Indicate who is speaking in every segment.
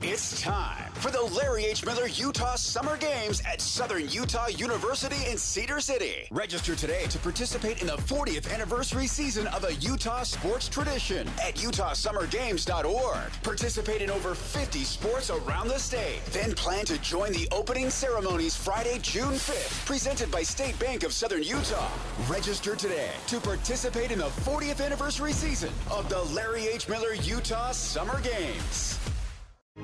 Speaker 1: It's time for the Larry H. Miller Utah Summer Games at Southern Utah University in Cedar City. Register today to participate in the 40th anniversary season of a Utah sports tradition at utahsummergames.org. Participate in over 50 sports around the state. Then plan to join the opening ceremonies Friday, June 5th, presented by State Bank of Southern Utah. Register today to participate in the 40th anniversary season of the Larry H. Miller Utah Summer Games.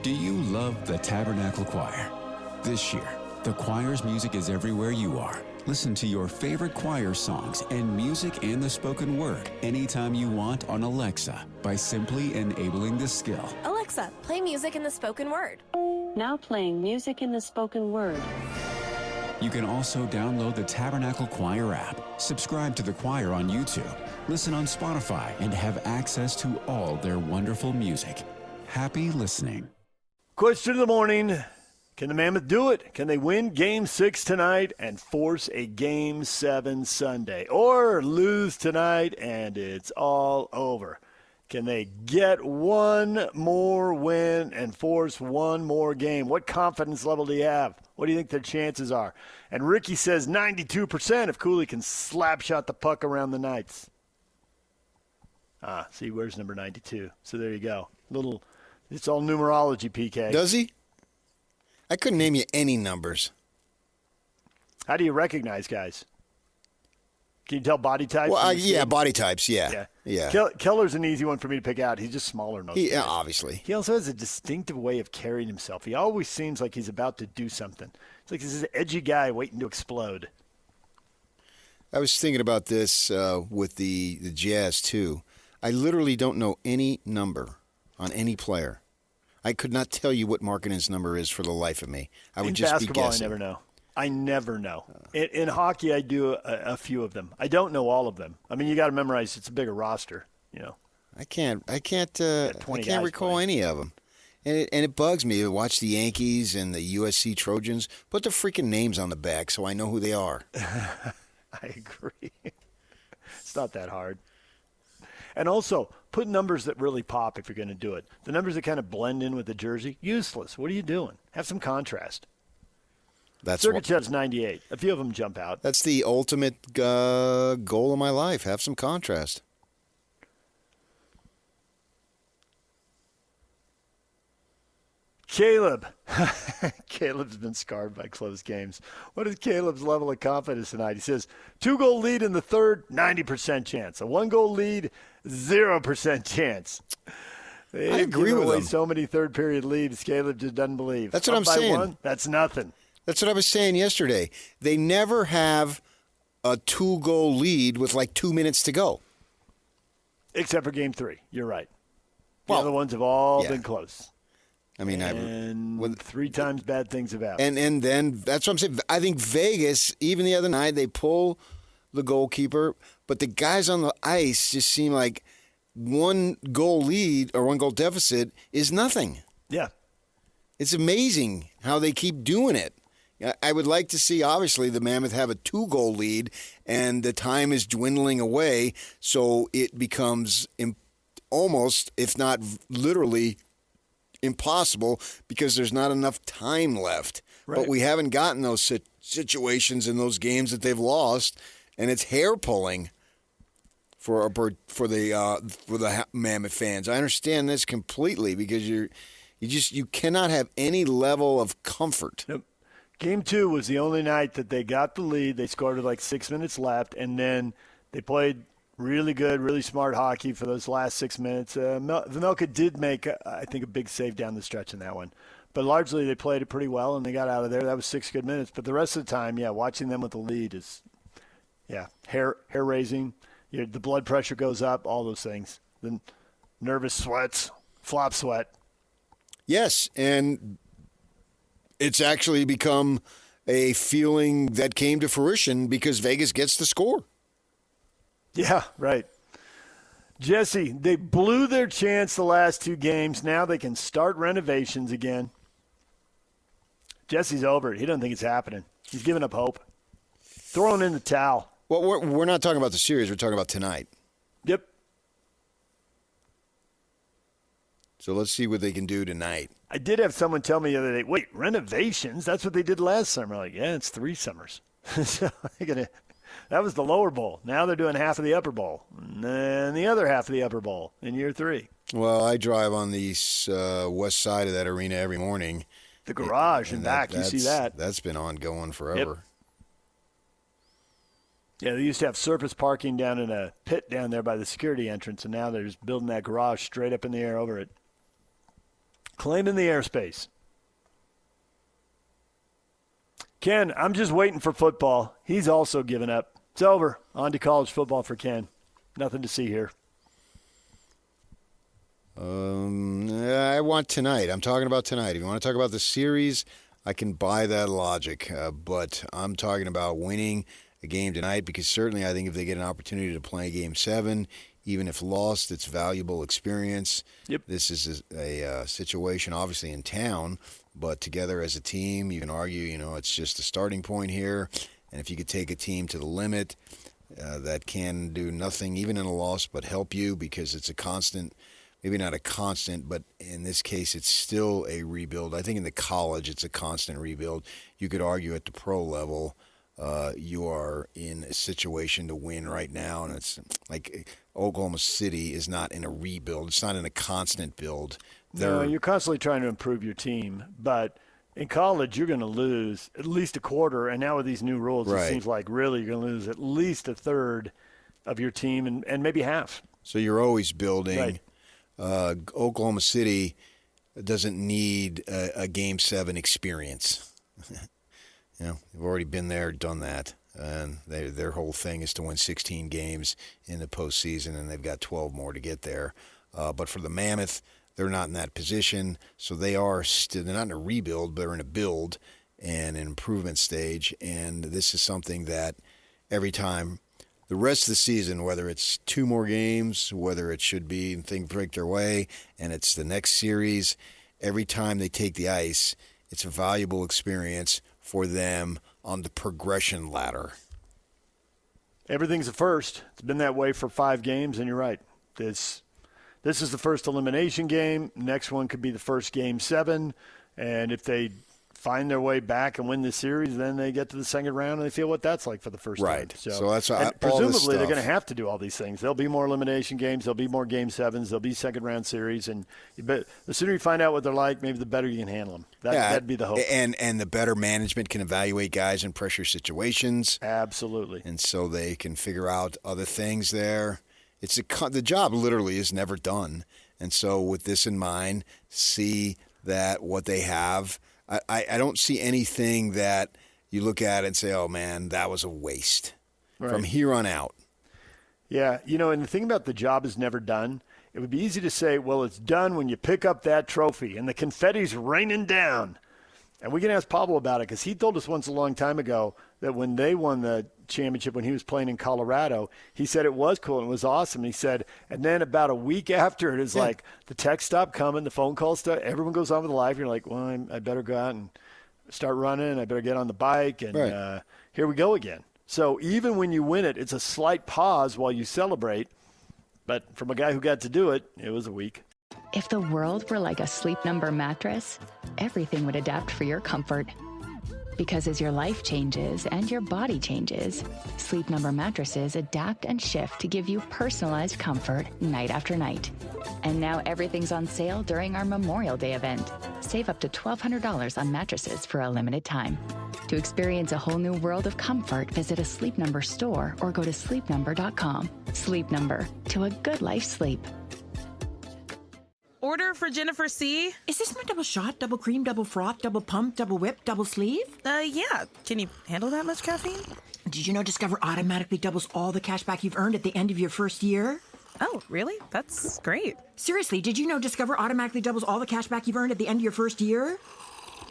Speaker 2: Do you love the Tabernacle Choir? This year, the choir's music is everywhere you are. Listen to your favorite choir songs and music and the spoken word anytime you want on Alexa by simply enabling the skill.
Speaker 3: Alexa, play music in the spoken word.
Speaker 4: Now playing music in the spoken word.
Speaker 2: You can also download the Tabernacle Choir app, subscribe to the choir on YouTube, listen on Spotify, and have access to all their wonderful music. Happy listening.
Speaker 5: Question of the morning. Can the Mammoth do it? Can they win Game 6 tonight and force a Game 7 Sunday? Or lose tonight and it's all over? Can they get one more win and force one more game? What confidence level do you have? What do you think their chances are? And Ricky says 92% if Cooley can slap shot the puck around the Knights. See, where's number 92? So there you go. It's all numerology, PK.
Speaker 6: Does he? I couldn't name you any numbers.
Speaker 5: How do you recognize guys? Can you tell body types?
Speaker 6: Well, yeah, body types, yeah.
Speaker 5: Keller's an easy one for me to pick out. He's just smaller.
Speaker 6: Yeah, obviously.
Speaker 5: He also has a distinctive way of carrying himself. He always seems like he's about to do something. It's like this is an edgy guy waiting to explode.
Speaker 6: I was thinking about this with the Jazz, too. I literally don't know any number on any player. I could not tell you what Markkanen's number is for the life of me. I would just be guessing.
Speaker 5: In basketball, I never know. In hockey, I do a few of them. I don't know all of them. I mean, you got to memorize. It's a bigger roster, you know.
Speaker 6: I can't recall any of them. And it bugs me to watch the Yankees and the USC Trojans. Put the freaking names on the back so I know who they are.
Speaker 5: I agree. It's not that hard. And also, put numbers that really pop if you're going to do it. The numbers that kind of blend in with the jersey, useless. What are you doing? Have some contrast. Sergachev's 98. A few of them jump out.
Speaker 6: That's the ultimate goal of my life. Have some contrast.
Speaker 5: Caleb. Caleb's been scarred by close games. What is Caleb's level of confidence tonight? He says, 2-goal lead in the third, 90% chance. A 1-goal lead, 0% chance.
Speaker 6: I agree with him.
Speaker 5: So many third-period leads, Caleb just doesn't believe.
Speaker 6: That's what I'm saying.
Speaker 5: One, that's nothing.
Speaker 6: That's what I was saying yesterday. They never have a 2-goal lead with like 2 minutes to go.
Speaker 5: Except for Game 3. You're right. The other ones have all been close.
Speaker 6: I mean,
Speaker 5: and 3 times bad things have happened.
Speaker 6: And then that's what I'm saying. I think Vegas, even the other night, they pull the goalkeeper, but the guys on the ice just seem like 1-goal lead or 1-goal deficit is nothing.
Speaker 5: Yeah.
Speaker 6: It's amazing how they keep doing it. I would like to see, obviously, the Mammoth have a 2-goal lead, and the time is dwindling away, so it becomes almost, if not literally, impossible because there's not enough time left. Right. But we haven't gotten those situations in those games that they've lost, and it's hair pulling for the Mammoth fans. I understand this completely because you cannot have any level of comfort.
Speaker 5: Yep. Game 2 was the only night that they got the lead. They scored with like 6 minutes left, and then they played really good, really smart hockey for those last 6 minutes. Vejmelka did make, I think, a big save down the stretch in that one. But largely they played it pretty well, and they got out of there. That was 6 good minutes. But the rest of the time, watching them with the lead is, hair-raising. The blood pressure goes up, all those things. The nervous sweats, flop sweat.
Speaker 6: Yes, and it's actually become a feeling that came to fruition because Vegas gets the score.
Speaker 5: Yeah, right. Jesse, they blew their chance the last 2 games. Now they can start renovations again. Jesse's over it. He doesn't think it's happening. He's giving up hope. Throwing in the towel.
Speaker 6: Well, we're not talking about the series. We're talking about tonight.
Speaker 5: Yep.
Speaker 6: So let's see what they can do tonight.
Speaker 5: I did have someone tell me the other day, wait, renovations? That's what they did last summer. I'm like, yeah, it's 3 summers. So that was the lower bowl. Now they're doing half of the upper bowl, and then the other half of the upper bowl in year 3.
Speaker 6: Well, I drive on the west side of that arena every morning.
Speaker 5: The garage and back, you see that.
Speaker 6: That's been ongoing forever.
Speaker 5: Yep. Yeah, they used to have surface parking down in a pit down there by the security entrance, and now they're just building that garage straight up in the air over it. Claiming the airspace. Ken, I'm just waiting for football. He's also given up. It's over. On to college football for Ken. Nothing to see here.
Speaker 6: I want tonight. I'm talking about tonight. If you want to talk about the series, I can buy that logic. But I'm talking about winning a game tonight because certainly I think if they get an opportunity to play Game 7, even if lost, it's valuable experience.
Speaker 5: Yep.
Speaker 6: This is a situation, obviously, in town, but together as a team, you can argue, it's just a starting point here. And if you could take a team to the limit that can do nothing, even in a loss, but help you because it's a constant, maybe not a constant, but in this case, it's still a rebuild. I think in the college, it's a constant rebuild. You could argue at the pro level, you are in a situation to win right now, and it's like Oklahoma City is not in a rebuild. It's not in a constant build.
Speaker 5: No, you're constantly trying to improve your team, but in college you're going to lose at least a quarter, and now with these new rules,
Speaker 6: right.
Speaker 5: It seems like really you're going to lose at least a third of your team and maybe half.
Speaker 6: So you're always building.
Speaker 5: Right.
Speaker 6: Oklahoma City doesn't need a Game 7 experience. They've already been there, done that, and their whole thing is to win 16 games in the postseason, and they've got 12 more to get there. But for the Mammoth, they're not in that position, so they're not in a rebuild, but they're in a build and an improvement stage. And this is something that every time the rest of the season, whether it's 2 more games, whether it should be and things break their way, and it's the next series, every time they take the ice, it's a valuable experience for them on the progression ladder.
Speaker 5: Everything's a first. It's been that way for 5 games, and you're right. This is the first elimination game. Next one could be the first Game 7, and if they find their way back and win the series, then they get to the second round and they feel what that's like for the first
Speaker 6: right.
Speaker 5: time.
Speaker 6: So that's
Speaker 5: and presumably they're going to have to do all these things. There'll be more elimination games. There'll be more Game 7s. There'll be second round series. And the sooner you find out what they're like, maybe the better you can handle them. That'd be the hope.
Speaker 6: And the better management can evaluate guys in pressure situations.
Speaker 5: Absolutely.
Speaker 6: And so they can figure out other things there. The job literally is never done. And so with this in mind, see that what they have, I don't see anything that you look at and say, oh, man, that was a waste from here on out.
Speaker 5: Yeah, and the thing about the job is never done, it would be easy to say, well, it's done when you pick up that trophy and the confetti's raining down. And we can ask Pablo about it because he told us once a long time ago that when they won the championship when he was playing in Colorado, he said it was cool and it was awesome. He said, and then about a week after, it is like the text stopped coming, the phone calls stopped, everyone goes on with life. You're like, well, I better go out and start running. I better get on the bike, and here we go again. So even when you win it, it's a slight pause while you celebrate. But from a guy who got to do it, it was a week.
Speaker 7: If the world were like a Sleep Number mattress, everything would adapt for your comfort. Because as your life changes and your body changes, Sleep Number mattresses adapt and shift to give you personalized comfort night after night. And now everything's on sale during our Memorial Day event. Save up to $1,200 on mattresses for a limited time. To experience a whole new world of comfort, visit a Sleep Number store or go to sleepnumber.com. Sleep Number, to a good life sleep.
Speaker 8: Order for Jennifer C.
Speaker 9: Is this my double shot, double cream, double froth, double pump, double whip, double sleeve?
Speaker 8: Yeah. Can you handle that much caffeine?
Speaker 9: Did you know Discover automatically doubles all the cash back you've earned at the end of your first year?
Speaker 8: Oh, really? That's great.
Speaker 9: Seriously, did you know Discover automatically doubles all the cash back you've earned at the end of your first year?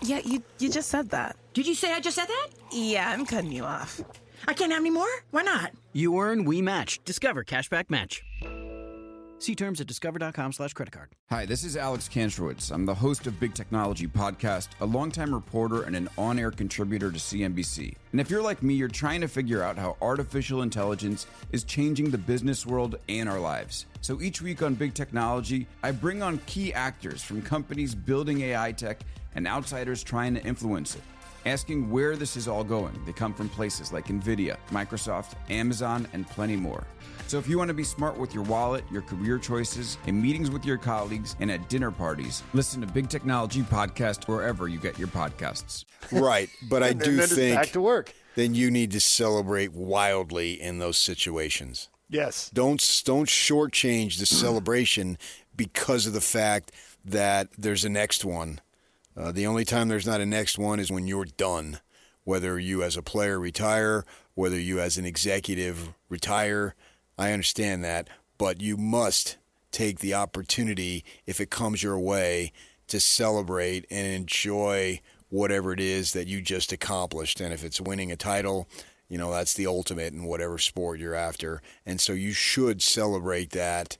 Speaker 8: Yeah, you just said that.
Speaker 9: Did you say I just said that?
Speaker 8: Yeah, I'm cutting you off.
Speaker 9: I can't have any more? Why not?
Speaker 10: You earn, we match. Discover Cashback Match. See terms at discover.com/creditcard.
Speaker 11: Hi, this is Alex Kantrowitz. I'm the host of Big Technology Podcast, a longtime reporter and an on-air contributor to CNBC. And if you're like me, you're trying to figure out how artificial intelligence is changing the business world and our lives. So each week on Big Technology, I bring on key actors from companies building AI tech and outsiders trying to influence it, asking where this is all going. They come from places like NVIDIA, Microsoft, Amazon, and plenty more. So if you want to be smart with your wallet, your career choices, in meetings with your colleagues, and at dinner parties, listen to Big Technology Podcast wherever you get your podcasts.
Speaker 6: Right, but I do think
Speaker 5: back to work.
Speaker 6: Then you need to celebrate wildly in those situations.
Speaker 5: Yes.
Speaker 6: Don't shortchange the celebration because of the fact that there's a next one. The only time there's not a next one is when you're done. Whether you as a player retire, whether you as an executive retire, I understand that, but you must take the opportunity, if it comes your way, to celebrate and enjoy whatever it is that you just accomplished. And if it's winning a title, that's the ultimate in whatever sport you're after. And so you should celebrate that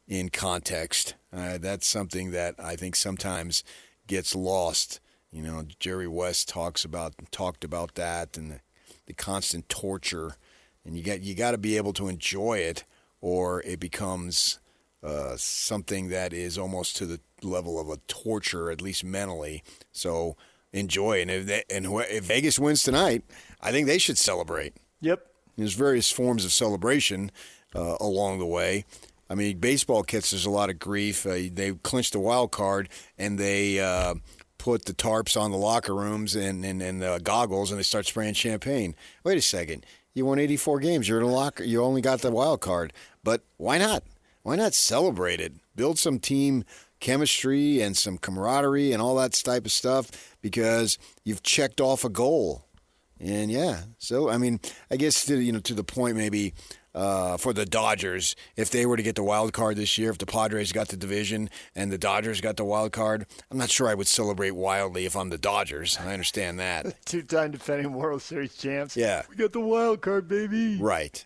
Speaker 6: in context. That's something that I think sometimes gets lost. Jerry West talked about that and the constant torture. And you got to be able to enjoy it, or it becomes something that is almost to the level of a torture, at least mentally. So enjoy. And if Vegas wins tonight, I think they should celebrate.
Speaker 5: Yep.
Speaker 6: There's various forms of celebration along the way. I mean, baseball catches a lot of grief. They clinched the wild card, and they put the tarps on the locker rooms and the goggles, and they start spraying champagne. Wait a second. You won 84 games. You're in a locker. You only got the wild card. But why not? Why not celebrate it? Build some team chemistry and some camaraderie and all that type of stuff because you've checked off a goal. And yeah, so I mean, I guess to the point maybe for the Dodgers, if they were to get the wild card this year, if the Padres got the division and the Dodgers got the wild card, I'm not sure I would celebrate wildly if I'm the Dodgers. I understand that.
Speaker 5: Two-time defending World Series champs.
Speaker 6: Yeah.
Speaker 5: We got the wild card, baby.
Speaker 6: Right.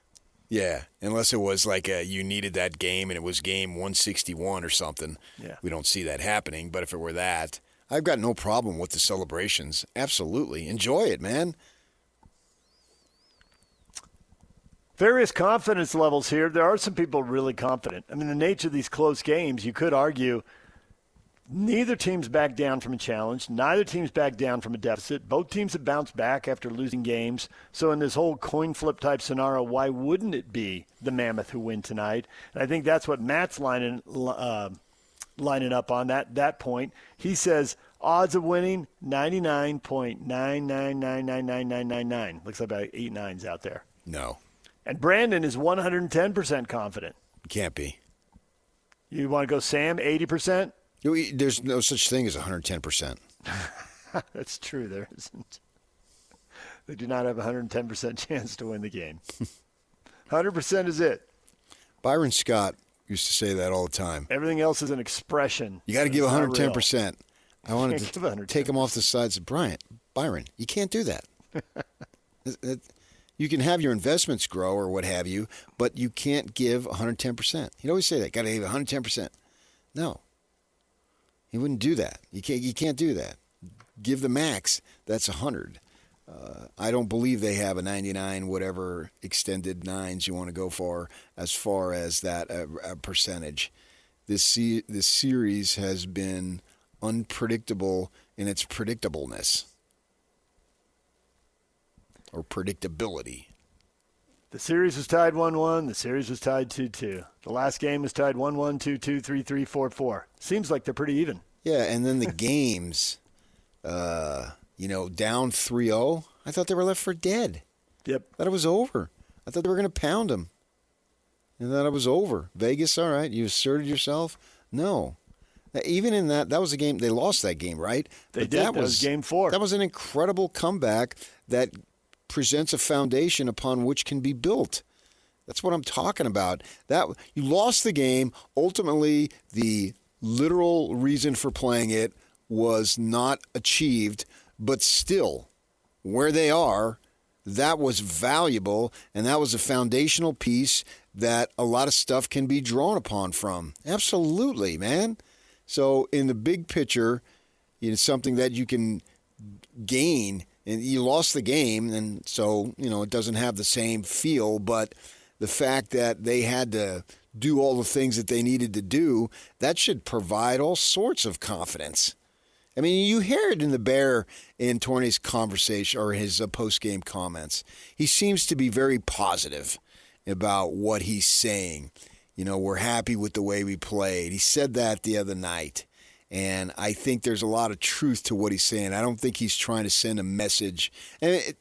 Speaker 6: Yeah. Unless it was like you needed that game and it was game 161 or something.
Speaker 5: Yeah.
Speaker 6: We don't see that happening. But if it were that, I've got no problem with the celebrations. Absolutely. Enjoy it, man.
Speaker 5: Various confidence levels here. There are some people really confident. I mean, the nature of these close games, you could argue neither team's back down from a challenge. Neither team's back down from a deficit. Both teams have bounced back after losing games. So in this whole coin flip type scenario, why wouldn't it be the Mammoth who win tonight? And I think that's what Matt's lining up on that point. He says odds of winning 99.9999999. Looks like about 8 nines out there.
Speaker 6: No.
Speaker 5: And Brandon is 110% confident.
Speaker 6: Can't be.
Speaker 5: You want to go Sam, 80%?
Speaker 6: There's no such thing as 110%.
Speaker 5: That's true. There isn't. They do not have a 110% chance to win the game. 100% is it.
Speaker 6: Byron Scott used to say that all the time.
Speaker 5: Everything else is an expression.
Speaker 6: You got to give 110%. I wanted to take him off the side and say, Byron, you can't do that. You can have your investments grow or what have you, but you can't give 110%. He'd always say that, got to give 110%. No. He wouldn't do that. You can't do that. Give the max. That's 100. I don't believe they have a 99, whatever extended nines you want to go for as far as that percentage. This series has been unpredictable in its predictableness. Or predictability.
Speaker 5: The series was tied 1-1. The series was tied 2-2. The last game was tied 1-1, 2-2, 3-3, 4-4. Seems like they're pretty even.
Speaker 6: Yeah, and then the games, down 3-0, I thought they were left for dead.
Speaker 5: Yep.
Speaker 6: I thought it was over. I thought they were going to pound them. I thought it was over. Vegas, all right, you asserted yourself. No. Even in that was a game, they lost that game, right?
Speaker 5: They did. That was game 4.
Speaker 6: That was an incredible comeback that presents a foundation upon which can be built. That's what I'm talking about. That you lost the game. Ultimately, the literal reason for playing it was not achieved, but still, where they are, that was valuable, and that was a foundational piece that a lot of stuff can be drawn upon from. Absolutely, man. So in the big picture, it's something that you can gain. And you lost the game, and so, it doesn't have the same feel, but the fact that they had to do all the things that they needed to do, that should provide all sorts of confidence. I mean, you hear it in the Bear in Tourney's conversation or his post-game comments. He seems to be very positive about what he's saying. We're happy with the way we played. He said that the other night, and I think there's a lot of truth to what he's saying. I don't think he's trying to send a message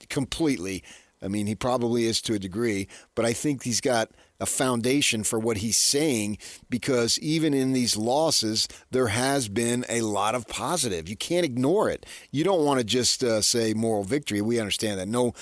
Speaker 6: completely. I mean, he probably is to a degree, but I think he's got a foundation for what he's saying, because even in these losses, there has been a lot of positive. You can't ignore it. You don't want to just say moral victory. We understand that. No,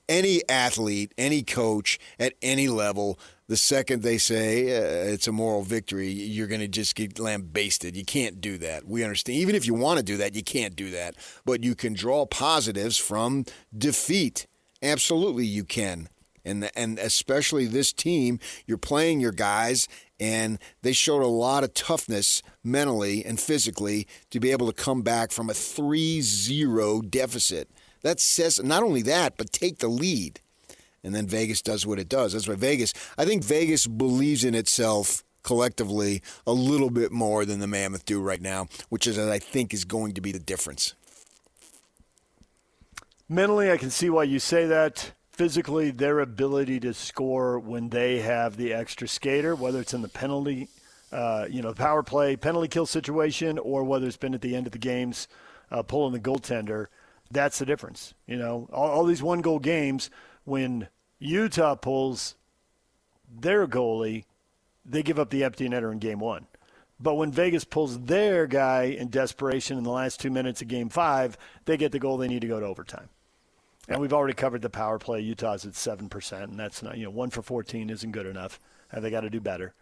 Speaker 6: any athlete, any coach at any level, the second they say it's a moral victory, you're going to just get lambasted. You can't do that. We understand. Even if you want to do that, you can't do that. But you can draw positives from defeat. Absolutely you can. And especially this team, you're playing your guys, and they showed a lot of toughness mentally and physically to be able to come back from a 3-0 deficit. That says not only that, but take the lead. And then Vegas does what it does. That's why I think Vegas believes in itself collectively a little bit more than the Mammoth do right now, which is, I think, is going to be the difference.
Speaker 5: Mentally, I can see why you say that. Physically, their ability to score when they have the extra skater, whether it's in the penalty, power play, penalty kill situation, or whether it's been at the end of the games, pulling the goaltender, that's the difference. All these one-goal games, when Utah pulls their goalie, they give up the empty netter in game 1. But when Vegas pulls their guy in desperation in the last 2 minutes of game 5, they get the goal they need to go to overtime. And we've already covered the power play. Utah's at 7%, and that's not, 1 for 14 isn't good enough. And they got to do better.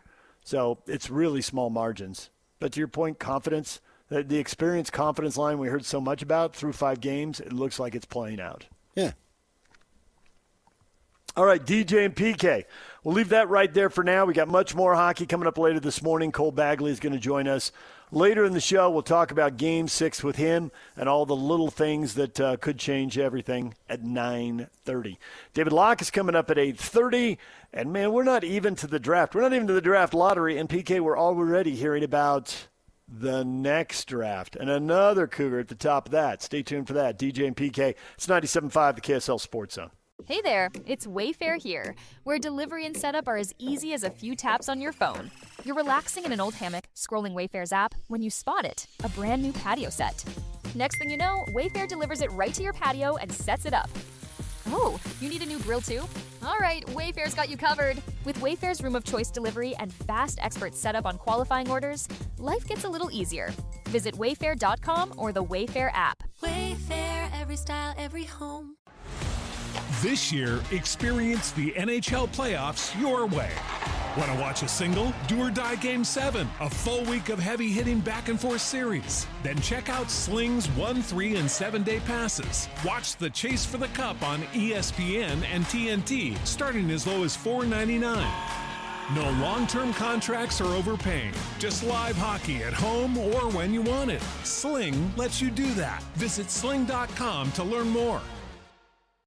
Speaker 5: So it's really small margins. But to your point, confidence, the experience confidence line we heard so much about through 5 games, it looks like it's playing out.
Speaker 6: Yeah.
Speaker 5: All right, DJ and PK. We'll leave that right there for now. We got much more hockey coming up later this morning. Cole Bagley is going to join us. Later in the show, we'll talk about Game 6 with him and all the little things that could change everything at 9:30. David Locke is coming up at 8:30. And, man, we're not even to the draft. We're not even to the draft lottery. And, PK, we're already hearing about the next draft and another Cougar at the top of that. Stay tuned for that. DJ and PK, it's 97.5, the KSL Sports Zone.
Speaker 12: Hey there, it's Wayfair here, where delivery and setup are as easy as a few taps on your phone. You're relaxing in an old hammock, scrolling Wayfair's app, when you spot it, a brand new patio set. Next thing you know, Wayfair delivers it right to your patio and sets it up. Oh, you need a new grill too? All right, Wayfair's got you covered. With Wayfair's Room of Choice delivery and fast expert setup on qualifying orders, life gets a little easier. Visit wayfair.com or the Wayfair app.
Speaker 13: Wayfair, every style, every home.
Speaker 14: This year, experience the NHL playoffs your way. Want to watch a single? Do or die Game 7, a full week of heavy-hitting back-and-forth series. Then check out Sling's 1, 3, and 7-day passes. Watch the Chase for the Cup on ESPN and TNT, starting as low as $4.99. No long-term contracts or overpaying. Just live hockey at home or when you want it. Sling lets you do that. Visit sling.com to learn more.